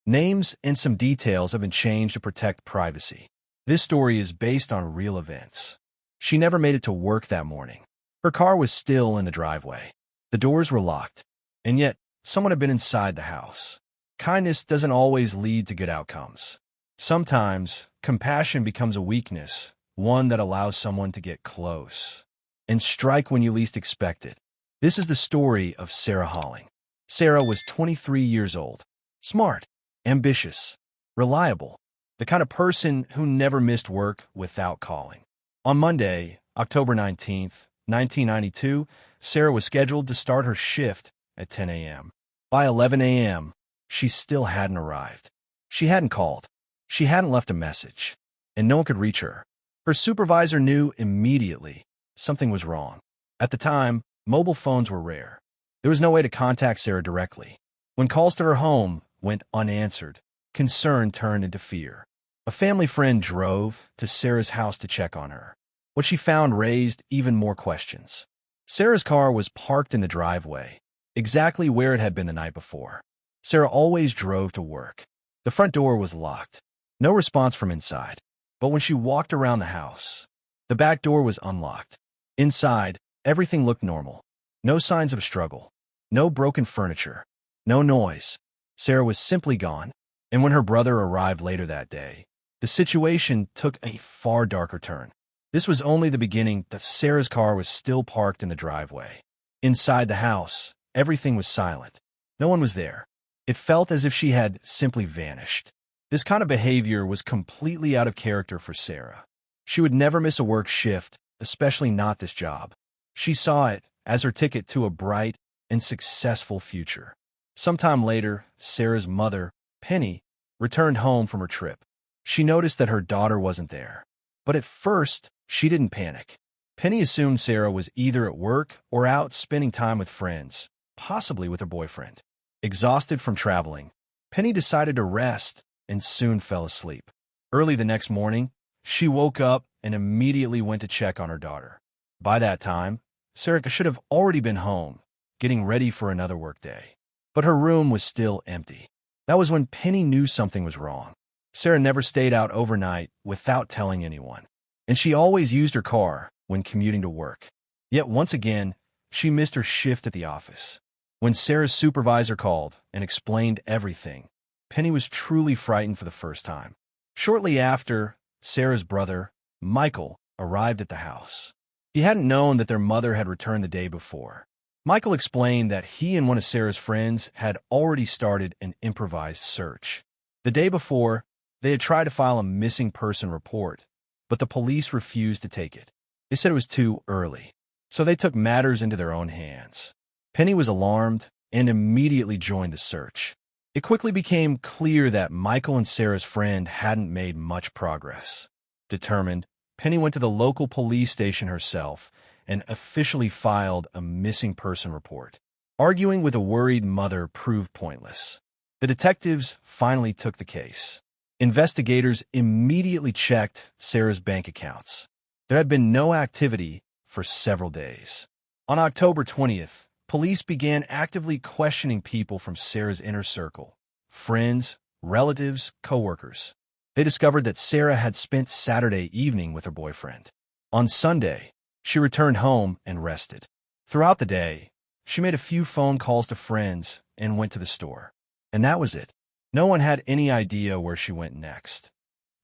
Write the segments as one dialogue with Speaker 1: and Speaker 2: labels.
Speaker 1: Names and some details have been changed to protect privacy. This story is based on real events. She never made it to work that morning. Her car was still in the driveway. The doors were locked, and yet someone had been inside the house. Kindness doesn't always lead to good outcomes. Sometimes, compassion becomes a weakness, one that allows someone to get close and strike when you least expect it. This is the story of Sarah Holling. Sarah was 23 years old, smart, ambitious, reliable, the kind of person who never missed work without calling. On Monday, October 19th, 1992, Sarah was scheduled to start her shift at 10 a.m. By 11 a.m., she still hadn't arrived. She hadn't called. She hadn't left a message, and no one could reach her. Her supervisor knew immediately something was wrong. At the time, mobile phones were rare. There was no way to contact Sarah directly. When calls to her home went unanswered, concern turned into fear. A family friend drove to Sarah's house to check on her. What she found raised even more questions. Sarah's car was parked in the driveway, exactly where it had been the night before. Sarah always drove to work. The front door was locked. No response from inside. But when she walked around the house, the back door was unlocked. Inside, everything looked normal. No signs of struggle. No broken furniture. No noise. Sarah was simply gone. And when her brother arrived later that day, the situation took a far darker turn. This was only the beginning that Sarah's car was still parked in the driveway. Inside the house, everything was silent. No one was there. It felt as if she had simply vanished. This kind of behavior was completely out of character for Sarah. She would never miss a work shift, especially not this job. She saw it as her ticket to a bright and successful future. Sometime later, Sarah's mother, Penny, returned home from her trip. She noticed that her daughter wasn't there. But at first, she didn't panic. Penny assumed Sarah was either at work or out spending time with friends, possibly with her boyfriend. Exhausted from traveling, Penny decided to rest and soon fell asleep. Early the next morning, she woke up and immediately went to check on her daughter. By that time, Sarah should have already been home, getting ready for another workday. But her room was still empty. That was when Penny knew something was wrong. Sarah never stayed out overnight without telling anyone, and she always used her car when commuting to work. Yet once again, she missed her shift at the office. When Sarah's supervisor called and explained everything, Penny was truly frightened for the first time. Shortly after, Sarah's brother, Michael, arrived at the house. He hadn't known that their mother had returned the day before. Michael explained that he and one of Sarah's friends had already started an improvised search. The day before, they had tried to file a missing person report, but the police refused to take it. They said it was too early, so they took matters into their own hands. Penny was alarmed and immediately joined the search. It quickly became clear that Michael and Sarah's friend hadn't made much progress. Determined, Penny went to the local police station herself and officially filed a missing person report. Arguing with a worried mother proved pointless. The detectives finally took the case. Investigators immediately checked Sarah's bank accounts. There had been no activity for several days. On October 20th, police began actively questioning people from Sarah's inner circle, friends, relatives, coworkers. They discovered that Sarah had spent Saturday evening with her boyfriend. On Sunday, she returned home and rested. Throughout the day, she made a few phone calls to friends and went to the store. And that was it. No one had any idea where she went next.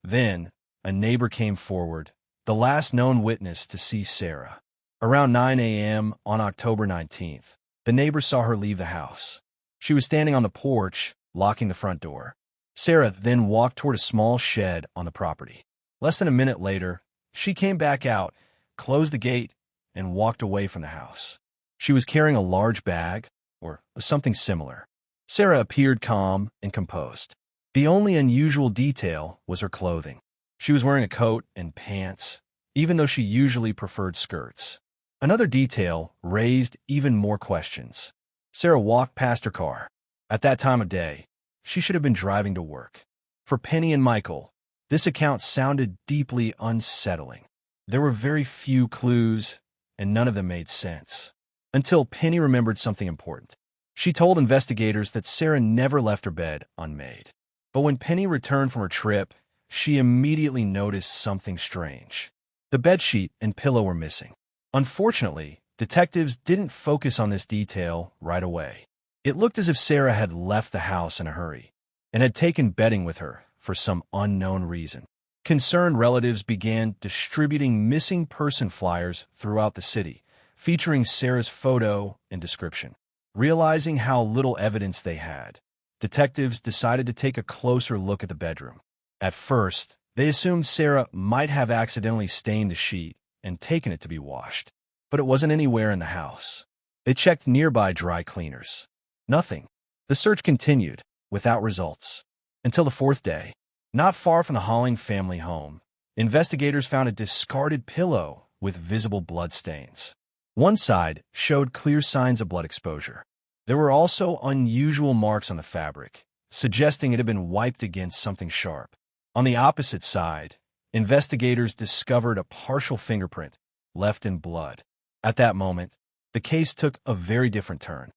Speaker 1: Then, a neighbor came forward, the last known witness to see Sarah. Around 9 a.m. on October 19th, the neighbor saw her leave the house. She was standing on the porch, locking the front door. Sarah then walked toward a small shed on the property. Less than a minute later, she came back out, closed the gate, and walked away from the house. She was carrying a large bag, or something similar. Sarah appeared calm and composed. The only unusual detail was her clothing. She was wearing a coat and pants, even though she usually preferred skirts. Another detail raised even more questions. Sarah walked past her car. At that time of day, she should have been driving to work. For Penny and Michael, this account sounded deeply unsettling. There were very few clues, and none of them made sense. Until Penny remembered something important. She told investigators that Sarah never left her bed unmade. But when Penny returned from her trip, she immediately noticed something strange. The bedsheet and pillow were missing. Unfortunately, detectives didn't focus on this detail right away. It looked as if Sarah had left the house in a hurry and had taken bedding with her for some unknown reason. Concerned relatives began distributing missing person flyers throughout the city, featuring Sarah's photo and description. Realizing how little evidence they had, detectives decided to take a closer look at the bedroom. At first, they assumed Sarah might have accidentally stained the sheet and taken it to be washed, but it wasn't anywhere in the house. They checked nearby dry cleaners. Nothing. The search continued, without results. Until the fourth day, not far from the Holling family home, investigators found a discarded pillow with visible blood stains. One side showed clear signs of blood exposure. There were also unusual marks on the fabric, suggesting it had been wiped against something sharp. On the opposite side, investigators discovered a partial fingerprint left in blood. At that moment, the case took a very different turn.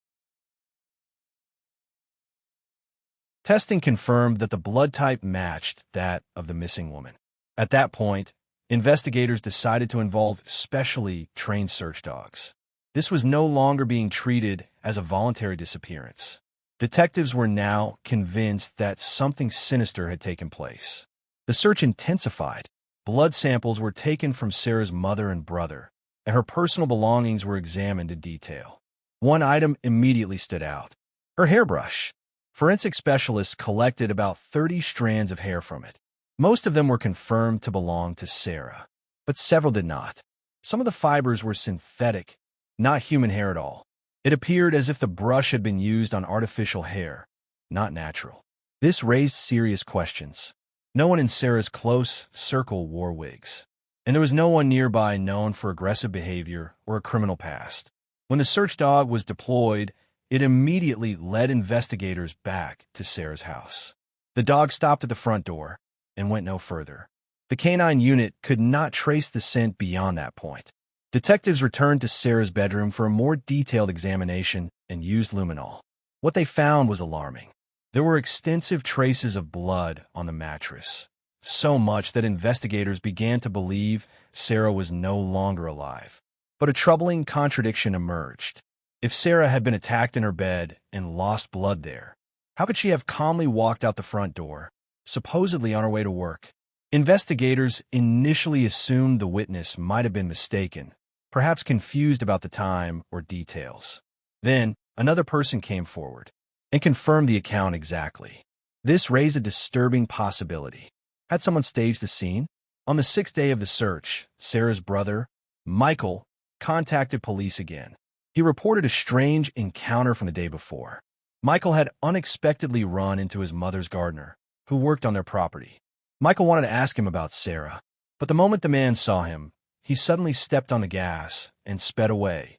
Speaker 1: Testing confirmed that the blood type matched that of the missing woman. At that point, investigators decided to involve specially trained search dogs. This was no longer being treated as a voluntary disappearance. Detectives were now convinced that something sinister had taken place. The search intensified. Blood samples were taken from Sarah's mother and brother, and her personal belongings were examined in detail. One item immediately stood out: her hairbrush. Forensic specialists collected about 30 strands of hair from it. Most of them were confirmed to belong to Sarah, but several did not. Some of the fibers were synthetic, not human hair at all. It appeared as if the brush had been used on artificial hair, not natural. This raised serious questions. No one in Sarah's close circle wore wigs, and there was no one nearby known for aggressive behavior or a criminal past. When the search dog was deployed, it immediately led investigators back to Sarah's house. The dog stopped at the front door and went no further. The canine unit could not trace the scent beyond that point. Detectives returned to Sarah's bedroom for a more detailed examination and used luminol. What they found was alarming. There were extensive traces of blood on the mattress, so much that investigators began to believe Sarah was no longer alive. But a troubling contradiction emerged. If Sarah had been attacked in her bed and lost blood there, how could she have calmly walked out the front door, supposedly on her way to work? Investigators initially assumed the witness might have been mistaken, perhaps confused about the time or details. Then, another person came forward and confirmed the account exactly. This raised a disturbing possibility. Had someone staged the scene? On the sixth day of the search, Sarah's brother, Michael, contacted police again. He reported a strange encounter from the day before. Michael had unexpectedly run into his mother's gardener, who worked on their property. Michael wanted to ask him about Sarah, but the moment the man saw him, he suddenly stepped on the gas and sped away,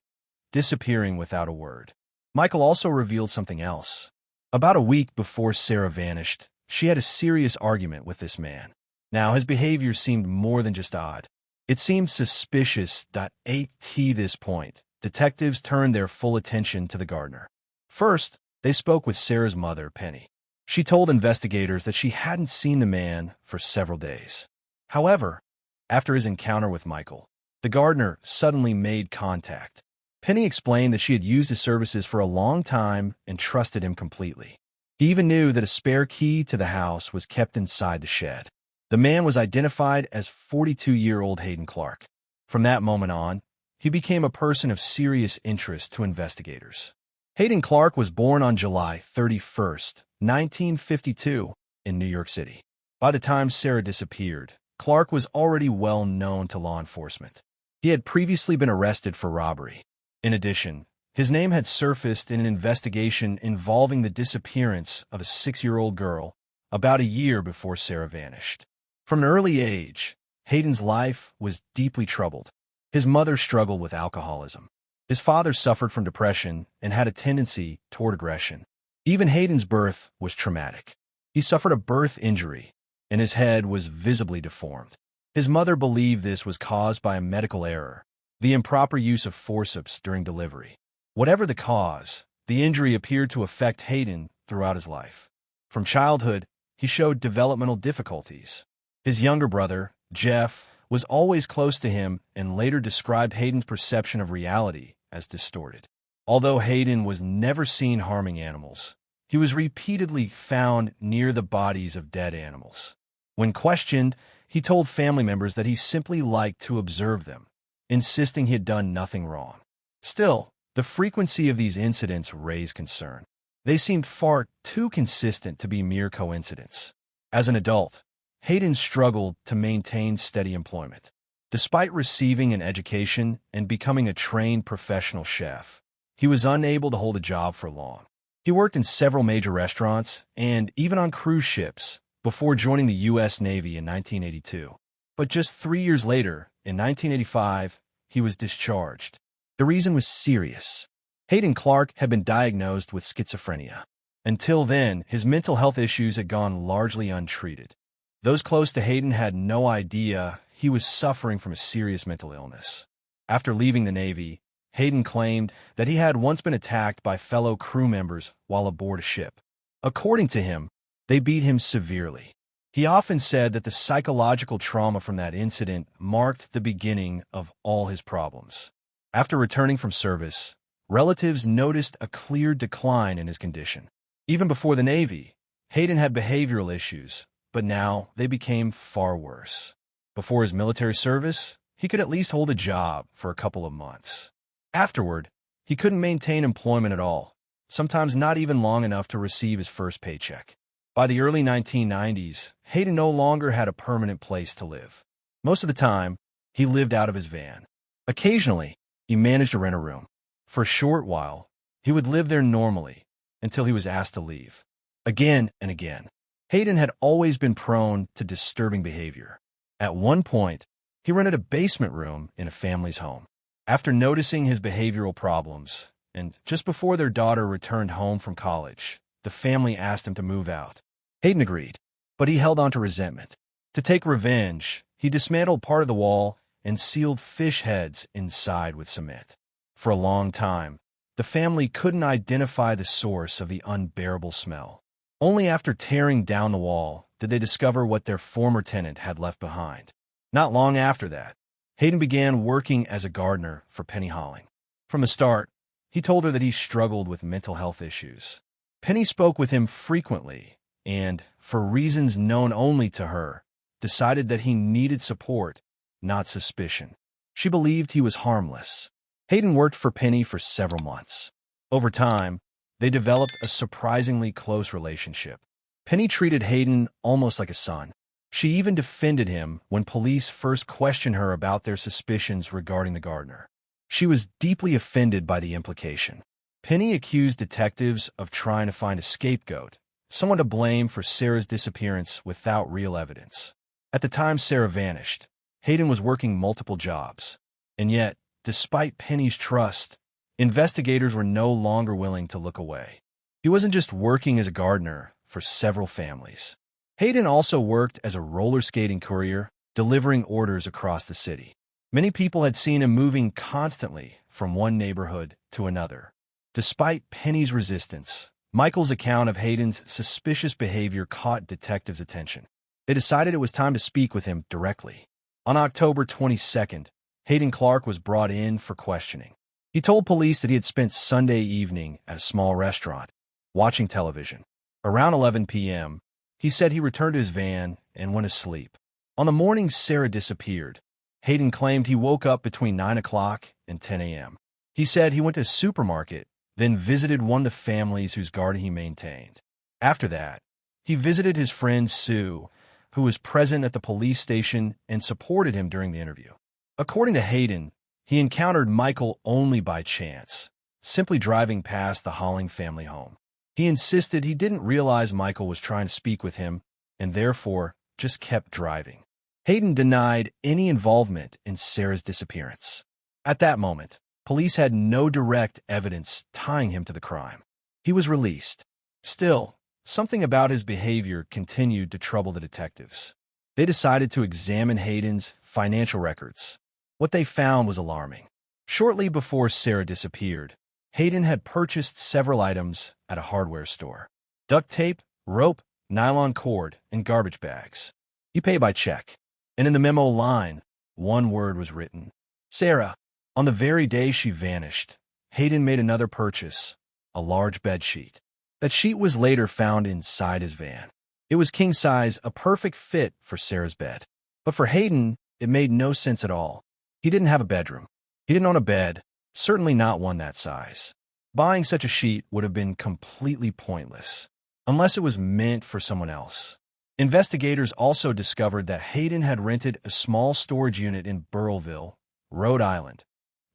Speaker 1: disappearing without a word. Michael also revealed something else. About a week before Sarah vanished, she had a serious argument with this man. Now, his behavior seemed more than just odd. It seemed suspicious. At this point, detectives turned their full attention to the gardener. First, they spoke with Sarah's mother, Penny. She told investigators that she hadn't seen the man for several days. However, after his encounter with Michael, the gardener suddenly made contact. Penny explained that she had used his services for a long time and trusted him completely. He even knew that a spare key to the house was kept inside the shed. The man was identified as 42-year-old Hayden Clark. From that moment on, he became a person of serious interest to investigators. Hayden Clark was born on July 31st, 1952, in New York City. By the time Sarah disappeared, Clark was already well known to law enforcement. He had previously been arrested for robbery. In addition, his name had surfaced in an investigation involving the disappearance of a 6-year-old girl about a year before Sarah vanished. From an early age, Hayden's life was deeply troubled. His mother struggled with alcoholism. His father suffered from depression and had a tendency toward aggression. Even Hayden's birth was traumatic. He suffered a birth injury, and his head was visibly deformed. His mother believed this was caused by a medical error, the improper use of forceps during delivery. Whatever the cause, the injury appeared to affect Hayden throughout his life. From childhood, he showed developmental difficulties. His younger brother, Jeff, was always close to him and later described Hayden's perception of reality as distorted. Although Hayden was never seen harming animals, he was repeatedly found near the bodies of dead animals. When questioned, he told family members that he simply liked to observe them, insisting he had done nothing wrong. Still, the frequency of these incidents raised concern. They seemed far too consistent to be mere coincidence. As an adult, Hayden struggled to maintain steady employment. Despite receiving an education and becoming a trained professional chef, he was unable to hold a job for long. He worked in several major restaurants and even on cruise ships before joining the U.S. Navy in 1982. But just 3 years later, in 1985, he was discharged. The reason was serious. Hayden Clark had been diagnosed with schizophrenia. Until then, his mental health issues had gone largely untreated. Those close to Hayden had no idea he was suffering from a serious mental illness. After leaving the Navy, Hayden claimed that he had once been attacked by fellow crew members while aboard a ship. According to him, they beat him severely. He often said that the psychological trauma from that incident marked the beginning of all his problems. After returning from service, relatives noticed a clear decline in his condition. Even before the Navy, Hayden had behavioral issues, but now they became far worse. Before his military service, he could at least hold a job for a couple of months. Afterward, he couldn't maintain employment at all, sometimes not even long enough to receive his first paycheck. By the early 1990s, Hayden no longer had a permanent place to live. Most of the time, he lived out of his van. Occasionally, he managed to rent a room. For a short while, he would live there normally until he was asked to leave. Again and again, Hayden had always been prone to disturbing behavior. At one point, he rented a basement room in a family's home. After noticing his behavioral problems, and just before their daughter returned home from college, the family asked him to move out. Hayden agreed, but he held on to resentment. To take revenge, he dismantled part of the wall and sealed fish heads inside with cement. For a long time, the family couldn't identify the source of the unbearable smell. Only after tearing down the wall did they discover what their former tenant had left behind. Not long after that, Hayden began working as a gardener for Penny Holling. From the start, he told her that he struggled with mental health issues. Penny spoke with him frequently and, for reasons known only to her, decided that he needed support, not suspicion. She believed he was harmless. Hayden worked for Penny for several months. Over time, they developed a surprisingly close relationship. Penny treated Hayden almost like a son. She even defended him when police first questioned her about their suspicions regarding the gardener. She was deeply offended by the implication. Penny accused detectives of trying to find a scapegoat, someone to blame for Sarah's disappearance without real evidence. At the time Sarah vanished, Hayden was working multiple jobs. And yet, despite Penny's trust, investigators were no longer willing to look away. He wasn't just working as a gardener for several families. Hayden also worked as a roller skating courier, delivering orders across the city. Many people had seen him moving constantly from one neighborhood to another. Despite Penny's resistance, Michael's account of Hayden's suspicious behavior caught detectives' attention. They decided it was time to speak with him directly. On October 22nd, Hayden Clark was brought in for questioning. He told police that he had spent Sunday evening at a small restaurant, watching television. Around 11 p.m., he said he returned to his van and went to sleep. On the morning Sarah disappeared, Hayden claimed he woke up between 9 o'clock and 10 a.m. He said he went to a supermarket, then visited one of the families whose garden he maintained. After that, he visited his friend Sue, who was present at the police station and supported him during the interview. According to Hayden, he encountered Michael only by chance, simply driving past the Holling family home. He insisted he didn't realize Michael was trying to speak with him and therefore just kept driving. Hayden denied any involvement in Sarah's disappearance. At that moment, police had no direct evidence tying him to the crime. He was released. Still, something about his behavior continued to trouble the detectives. They decided to examine Hayden's financial records. What they found was alarming. Shortly before Sarah disappeared, Hayden had purchased several items at a hardware store. Duct tape, rope, nylon cord, and garbage bags. You pay by check. And in the memo line, one word was written: Sarah. On the very day she vanished, Hayden made another purchase, a large bedsheet. That sheet was later found inside his van. It was king size, a perfect fit for Sarah's bed. But for Hayden, it made no sense at all. He didn't have a bedroom. He didn't own a bed, certainly not one that size. Buying such a sheet would have been completely pointless, unless it was meant for someone else. Investigators also discovered that Hayden had rented a small storage unit in Burrillville, Rhode Island,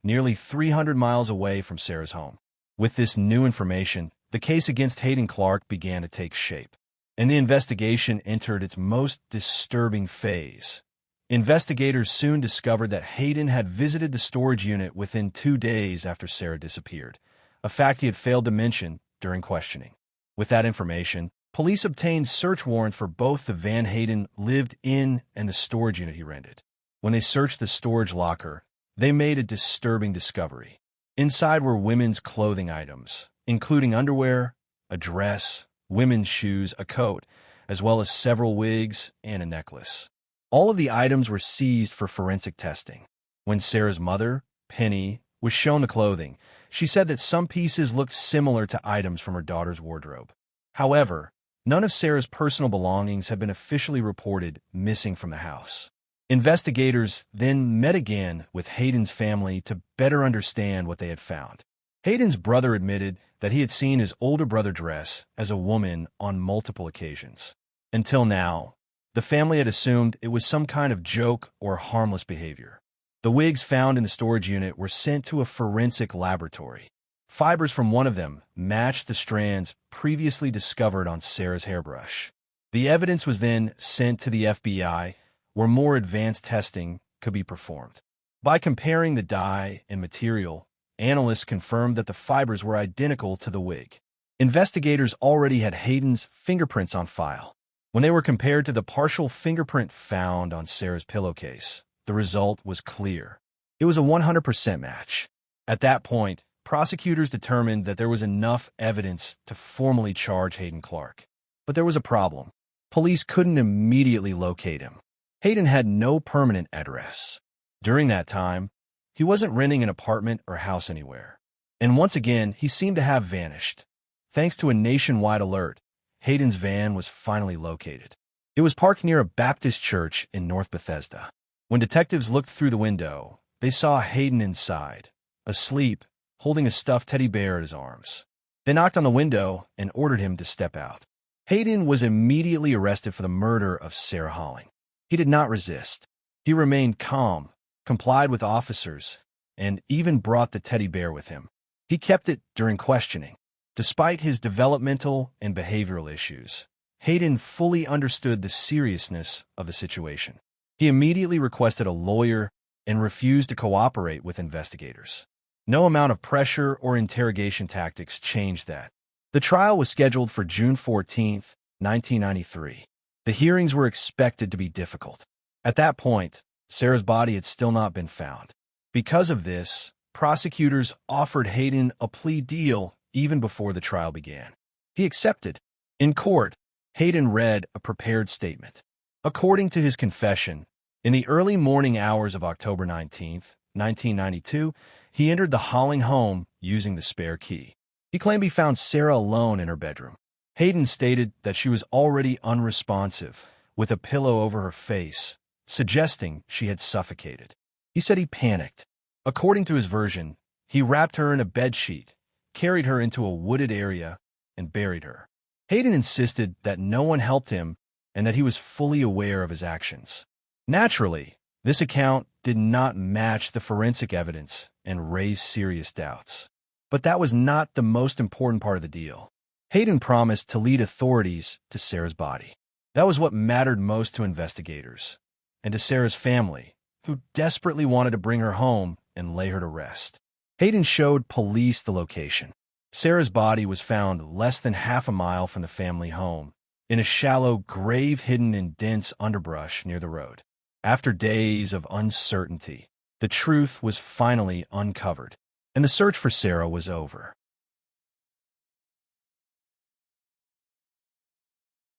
Speaker 1: nearly 300 miles away from Sarah's home. With this new information, the case against Hayden Clark began to take shape, and the investigation entered its most disturbing phase. Investigators soon discovered that Hayden had visited the storage unit within 2 days after Sarah disappeared, a fact he had failed to mention during questioning. With that information, police obtained search warrants for both the van Hayden lived in and the storage unit he rented. When they searched the storage locker, they made a disturbing discovery. Inside were women's clothing items, including underwear, a dress, women's shoes, a coat, as well as several wigs and a necklace. All of the items were seized for forensic testing. When Sarah's mother, Penny, was shown the clothing, she said that some pieces looked similar to items from her daughter's wardrobe. However, none of Sarah's personal belongings have been officially reported missing from the house. Investigators then met again with Hayden's family to better understand what they had found. Hayden's brother admitted that he had seen his older brother dress as a woman on multiple occasions. Until now, the family had assumed it was some kind of joke or harmless behavior. The wigs found in the storage unit were sent to a forensic laboratory. Fibers from one of them matched the strands previously discovered on Sarah's hairbrush. The evidence was then sent to the FBI, where more advanced testing could be performed. By comparing the dye and material, analysts confirmed that the fibers were identical to the wig. Investigators already had Hayden's fingerprints on file. When they were compared to the partial fingerprint found on Sarah's pillowcase, the result was clear. It was a 100% match. At that point, prosecutors determined that there was enough evidence to formally charge Hayden Clark. But there was a problem. Police couldn't immediately locate him. Hayden had no permanent address. During that time, he wasn't renting an apartment or house anywhere. And once again, he seemed to have vanished. Thanks to a nationwide alert, Hayden's van was finally located. It was parked near a Baptist church in North Bethesda. When detectives looked through the window, they saw Hayden inside, asleep, holding a stuffed teddy bear at his arms. They knocked on the window and ordered him to step out. Hayden was immediately arrested for the murder of Sarah Holling. He did not resist. He remained calm, complied with officers, and even brought the teddy bear with him. He kept it during questioning. Despite his developmental and behavioral issues, Hayden fully understood the seriousness of the situation. He immediately requested a lawyer and refused to cooperate with investigators. No amount of pressure or interrogation tactics changed that. The trial was scheduled for June 14, 1993. The hearings were expected to be difficult. At that point, Sarah's body had still not been found. Because of this, prosecutors offered Hayden a plea deal even before the trial began. He accepted. In court, Hayden read a prepared statement. According to his confession, in the early morning hours of October 19, 1992, he entered the Holling home using the spare key. He claimed he found Sarah alone in her bedroom. Hayden stated that she was already unresponsive, with a pillow over her face, suggesting she had suffocated. He said he panicked. According to his version, he wrapped her in a bedsheet, carried her into a wooded area, and buried her. Hayden insisted that no one helped him and that he was fully aware of his actions. Naturally, this account did not match the forensic evidence and raised serious doubts. But that was not the most important part of the deal. Hayden promised to lead authorities to Sarah's body. That was what mattered most to investigators and to Sarah's family, who desperately wanted to bring her home and lay her to rest. Hayden showed police the location. Sarah's body was found less than half a mile from the family home, in a shallow grave hidden in dense underbrush near the road. After days of uncertainty, the truth was finally uncovered, and the search for Sarah was over.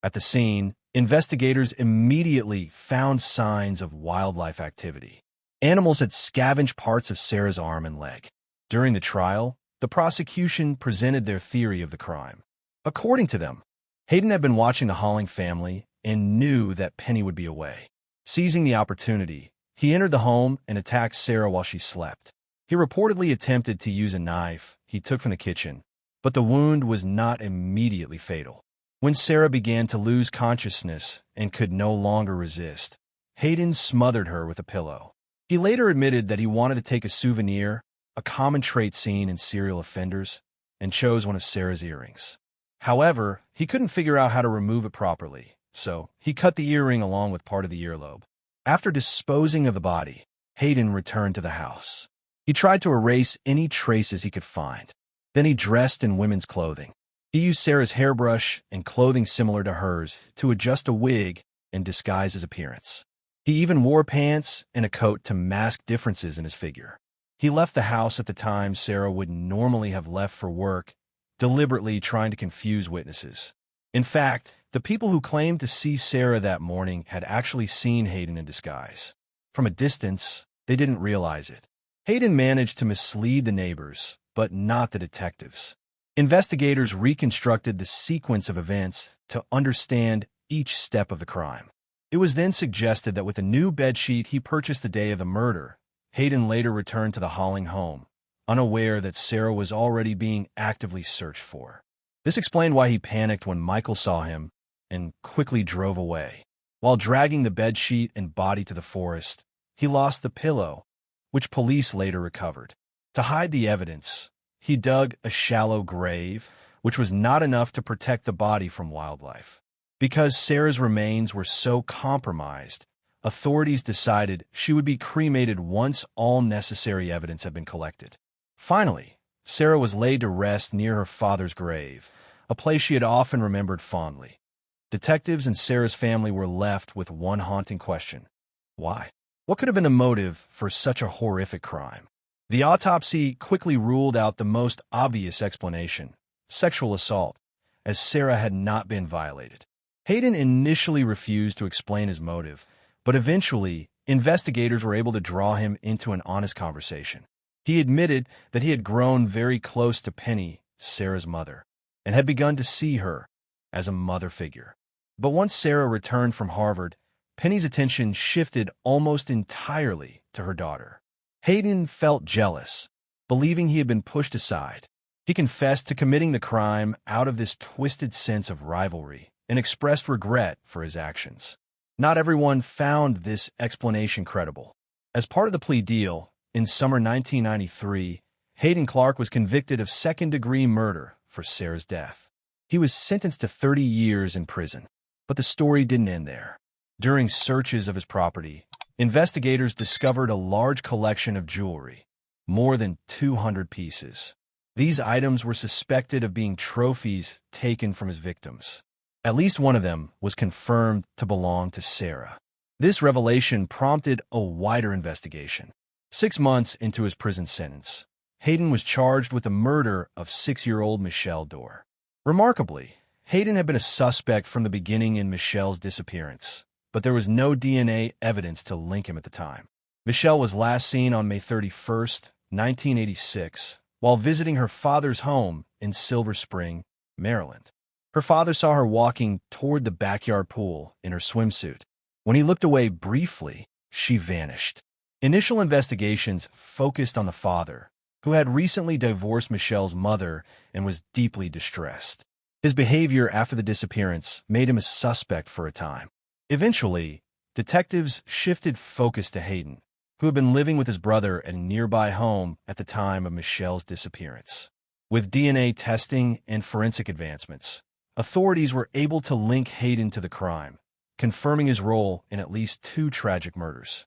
Speaker 1: At the scene, investigators immediately found signs of wildlife activity. Animals had scavenged parts of Sarah's arm and leg. During the trial, the prosecution presented their theory of the crime. According to them, Hayden had been watching the Holling family and knew that Penny would be away. Seizing the opportunity, he entered the home and attacked Sarah while she slept. He reportedly attempted to use a knife he took from the kitchen, but the wound was not immediately fatal. When Sarah began to lose consciousness and could no longer resist, Hayden smothered her with a pillow. He later admitted that he wanted to take a souvenir, a common trait seen in serial offenders, and chose one of Sarah's earrings. However, he couldn't figure out how to remove it properly, so he cut the earring along with part of the earlobe. After disposing of the body, Hayden returned to the house. He tried to erase any traces he could find. Then he dressed in women's clothing. He used Sarah's hairbrush and clothing similar to hers to adjust a wig and disguise his appearance. He even wore pants and a coat to mask differences in his figure. He left the house at the time Sarah would normally have left for work, deliberately trying to confuse witnesses. In fact, the people who claimed to see Sarah that morning had actually seen Hayden in disguise. From a distance, they didn't realize it. Hayden managed to mislead the neighbors, but not the detectives. Investigators reconstructed the sequence of events to understand each step of the crime. It was then suggested that with a new bedsheet he purchased the day of the murder, Hayden later returned to the Holling home, unaware that Sarah was already being actively searched for. This explained why he panicked when Michael saw him and quickly drove away. While dragging the bedsheet and body to the forest, he lost the pillow, which police later recovered. To hide the evidence, he dug a shallow grave, which was not enough to protect the body from wildlife. Because Sarah's remains were so compromised, authorities decided she would be cremated once all necessary evidence had been collected. Finally, Sarah was laid to rest near her father's grave, a place she had often remembered fondly. Detectives and Sarah's family were left with one haunting question. Why? What could have been the motive for such a horrific crime? The autopsy quickly ruled out the most obvious explanation: sexual assault, as Sarah had not been violated. Hayden initially refused to explain his motive, but eventually, investigators were able to draw him into an honest conversation. He admitted that he had grown very close to Penny, Sarah's mother, and had begun to see her as a mother figure. But once Sarah returned from Harvard, Penny's attention shifted almost entirely to her daughter. Hayden felt jealous, believing he had been pushed aside. He confessed to committing the crime out of this twisted sense of rivalry and expressed regret for his actions. Not everyone found this explanation credible. As part of the plea deal, in summer 1993, Hayden Clark was convicted of second-degree murder for Sarah's death. He was sentenced to 30 years in prison, but the story didn't end there. During searches of his property, investigators discovered a large collection of jewelry, more than 200 pieces. These items were suspected of being trophies taken from his victims. At least one of them was confirmed to belong to Sarah. This revelation prompted a wider investigation. 6 months into his prison sentence, Hayden was charged with the murder of 6-year-old Michelle Dorr. Remarkably, Hayden had been a suspect from the beginning in Michelle's disappearance, but there was no DNA evidence to link him at the time. Michelle was last seen on May 31st, 1986, while visiting her father's home in Silver Spring, Maryland. Her father saw her walking toward the backyard pool in her swimsuit. When he looked away briefly, she vanished. Initial investigations focused on the father, who had recently divorced Michelle's mother and was deeply distressed. His behavior after the disappearance made him a suspect for a time. Eventually, detectives shifted focus to Hayden, who had been living with his brother at a nearby home at the time of Michelle's disappearance. With DNA testing and forensic advancements, authorities were able to link Hayden to the crime, confirming his role in at least 2 tragic murders.